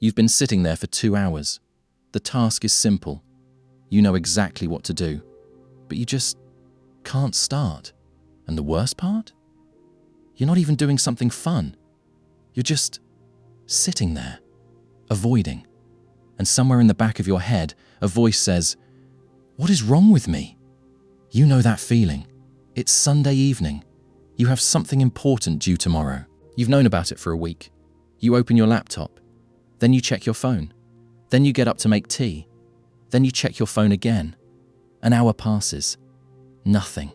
You've been sitting there for 2 hours. The task is simple. You know exactly what to do, but you just can't start. And the worst part? You're not even doing something fun. You're just sitting there, avoiding. And somewhere in the back of your head, a voice says, "What is wrong with me?" You know that feeling. It's Sunday evening. You have something important due tomorrow. You've known about it for a week. You open your laptop. Then you check your phone. Then you get up to make tea. Then you check your phone again. An hour passes. Nothing.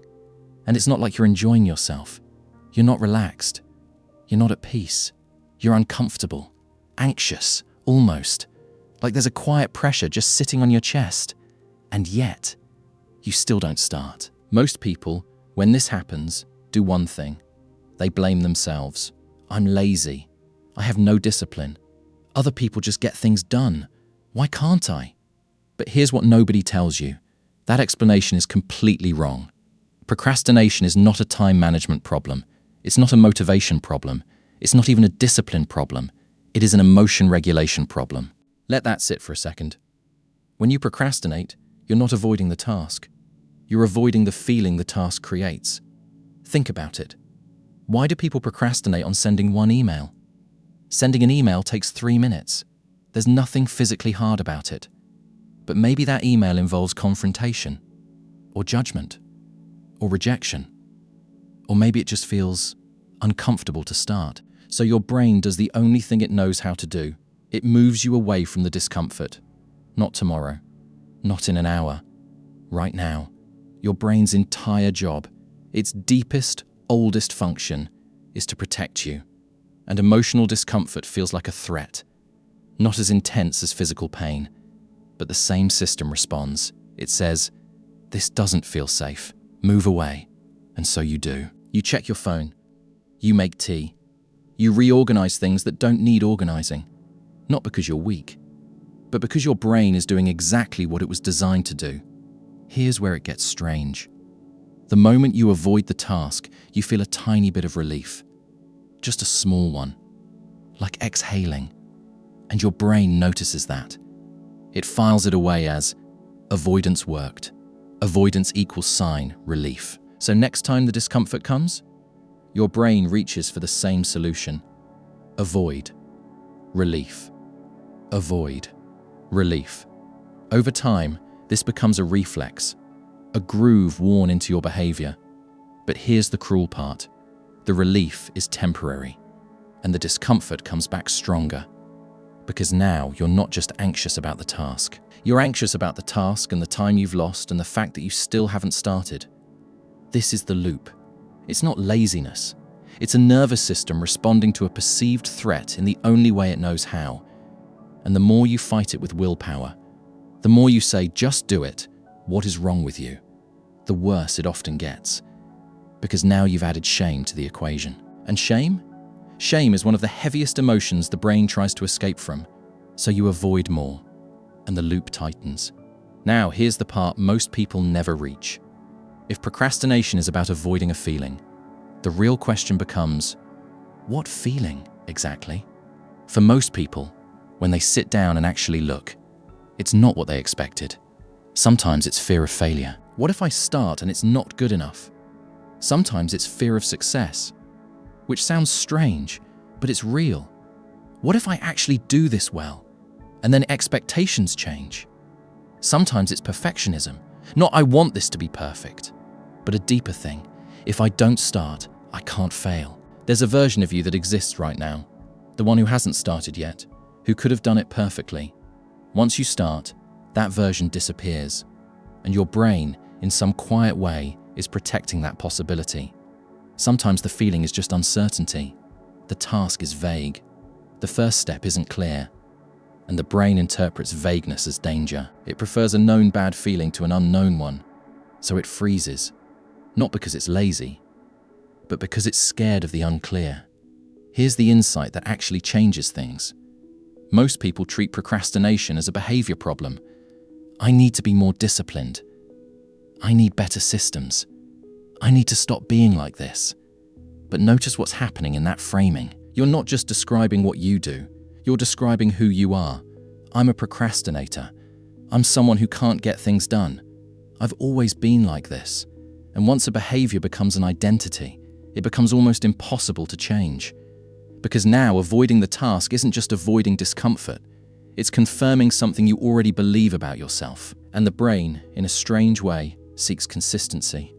And it's not like you're enjoying yourself. You're not relaxed. You're not at peace. You're uncomfortable, anxious, almost. Like there's a quiet pressure just sitting on your chest. And yet, you still don't start. Most people, when this happens, do one thing. They blame themselves. I'm lazy. I have no discipline. Other people just get things done. Why can't I? But here's what nobody tells you. That explanation is completely wrong. Procrastination is not a time management problem. It's not a motivation problem. It's not even a discipline problem. It is an emotion regulation problem. Let that sit for a second. When you procrastinate, you're not avoiding the task. You're avoiding the feeling the task creates. Think about it. Why do people procrastinate on sending one email? Sending an email takes 3 minutes. There's nothing physically hard about it. But maybe that email involves confrontation, or judgment, or rejection. Or maybe it just feels uncomfortable to start. So your brain does the only thing it knows how to do. It moves you away from the discomfort. Not tomorrow. Not in an hour. Right now. Your brain's entire job, its deepest, oldest function, is to protect you. And emotional discomfort feels like a threat. Not as intense as physical pain. But the same system responds. It says, "This doesn't feel safe. Move away." And so you do. You check your phone. You make tea. You reorganize things that don't need organizing. Not because you're weak, but because your brain is doing exactly what it was designed to do. Here's where it gets strange. The moment you avoid the task, you feel a tiny bit of relief. Just a small one. Like exhaling. And your brain notices that. It files it away as avoidance worked. Avoidance equals sign, relief. So next time the discomfort comes, your brain reaches for the same solution. Avoid. Relief. Avoid. Relief. Over time, this becomes a reflex, a groove worn into your behavior. But here's the cruel part. The relief is temporary, and the discomfort comes back stronger. Because now you're not just anxious about the task. You're anxious about the task and the time you've lost and the fact that you still haven't started. This is the loop. It's not laziness. It's a nervous system responding to a perceived threat in the only way it knows how. And the more you fight it with willpower, the more you say, "Just do it. What is wrong with you?" the worse it often gets. Because now you've added shame to the equation. And shame? Shame is one of the heaviest emotions the brain tries to escape from. So you avoid more. And the loop tightens. Now, here's the part most people never reach. If procrastination is about avoiding a feeling, the real question becomes, what feeling exactly? For most people, when they sit down and actually look, it's not what they expected. Sometimes it's fear of failure. What if I start and it's not good enough? Sometimes it's fear of success, which sounds strange, but it's real. What if I actually do this well? And then expectations change. Sometimes it's perfectionism. Not "I want this to be perfect," but a deeper thing. If I don't start, I can't fail. There's a version of you that exists right now. The one who hasn't started yet, who could have done it perfectly. Once you start, that version disappears. And your brain, in some quiet way, is protecting that possibility. Sometimes the feeling is just uncertainty. The task is vague. The first step isn't clear. And the brain interprets vagueness as danger. It prefers a known bad feeling to an unknown one. So it freezes. Not because it's lazy, but because it's scared of the unclear. Here's the insight that actually changes things. Most people treat procrastination as a behavior problem. I need to be more disciplined. I need better systems. I need to stop being like this. But notice what's happening in that framing. You're not just describing what you do. You're describing who you are. I'm a procrastinator. I'm someone who can't get things done. I've always been like this. And once a behavior becomes an identity, it becomes almost impossible to change. Because now avoiding the task isn't just avoiding discomfort, it's confirming something you already believe about yourself. And the brain, in a strange way, seeks consistency.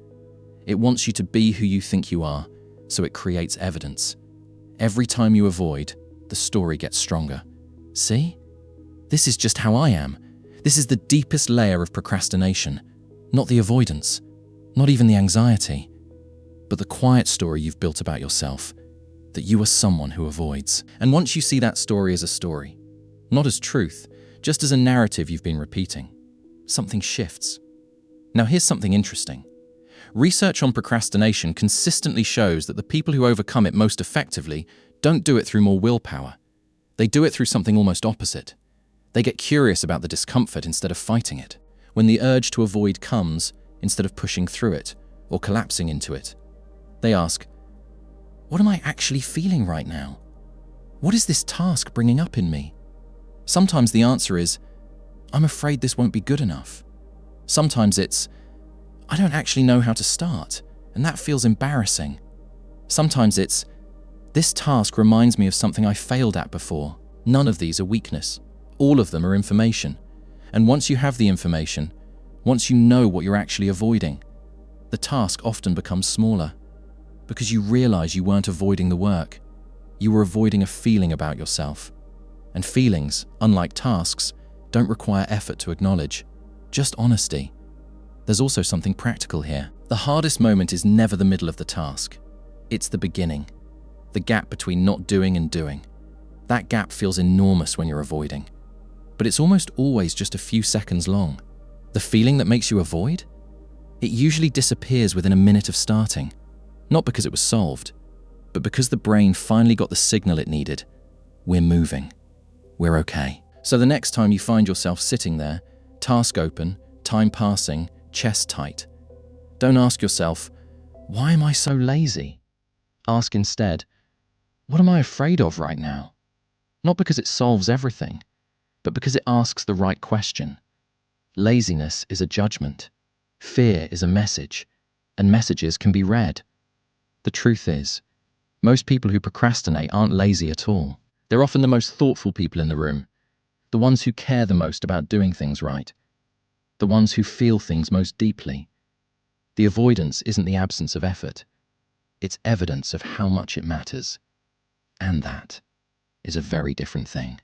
It wants you to be who you think you are, so it creates evidence. Every time you avoid, the story gets stronger. See? This is just how I am. This is the deepest layer of procrastination. Not the avoidance, not even the anxiety, but the quiet story you've built about yourself, that you are someone who avoids. And once you see that story as a story, not as truth, just as a narrative you've been repeating, something shifts. Now here's something interesting. Research on procrastination consistently shows that the people who overcome it most effectively don't do it through more willpower. They do it through something almost opposite. They get curious about the discomfort instead of fighting it. When the urge to avoid comes, instead of pushing through it or collapsing into it, they ask, what am I actually feeling right now? What is this task bringing up in me? Sometimes the answer is, I'm afraid this won't be good enough. Sometimes it's, I don't actually know how to start, and that feels embarrassing. Sometimes it's, this task reminds me of something I failed at before. None of these are weakness. All of them are information. And once you have the information, once you know what you're actually avoiding, the task often becomes smaller. Because you realize you weren't avoiding the work. You were avoiding a feeling about yourself. And feelings, unlike tasks, don't require effort to acknowledge, just honesty. There's also something practical here. The hardest moment is never the middle of the task. It's the beginning, the gap between not doing and doing. That gap feels enormous when you're avoiding, but it's almost always just a few seconds long. The feeling that makes you avoid? It usually disappears within a minute of starting, not because it was solved, but because the brain finally got the signal it needed. We're moving. We're okay. So the next time you find yourself sitting there, task open, time passing, chest tight, don't ask yourself, why am I so lazy? Ask instead, what am I afraid of right now? Not because it solves everything, but because it asks the right question. Laziness is a judgment. Fear is a message, and messages can be read. The truth is, most people who procrastinate aren't lazy at all. They're often the most thoughtful people in the room, the ones who care the most about doing things right, the ones who feel things most deeply. The avoidance isn't the absence of effort. It's evidence of how much it matters. And that is a very different thing.